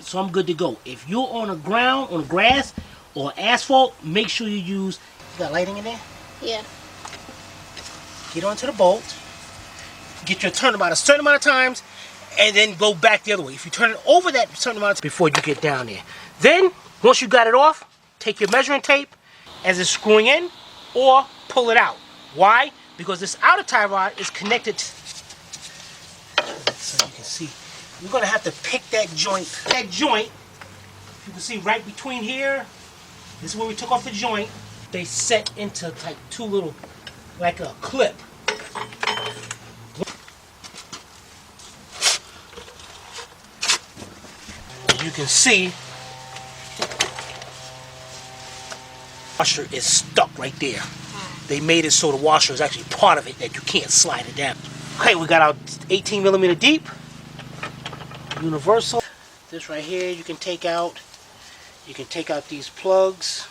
so I'm good to go. If you're on the ground, on the grass, or asphalt, make sure you use... You got lighting in there? Yeah. Get onto the bolt. Get your turnabout a certain amount of times, and then go back the other way. If you turn it over that certain amount of time before you get down there. Then, once you got it off, take your measuring tape as it's screwing in, or pull it out. Why? Because this outer tie rod is connected to... So you can see. You're going to have to pick that joint. That joint, you can see right between here, this is where we took off the joint. They set into like two little, like a clip. As you can see, the washer is stuck right there. They made it so the washer is actually part of it that you can't slide it down. Okay, we got our 18mm deep, universal. This right here you can take out. You can take out these plugs.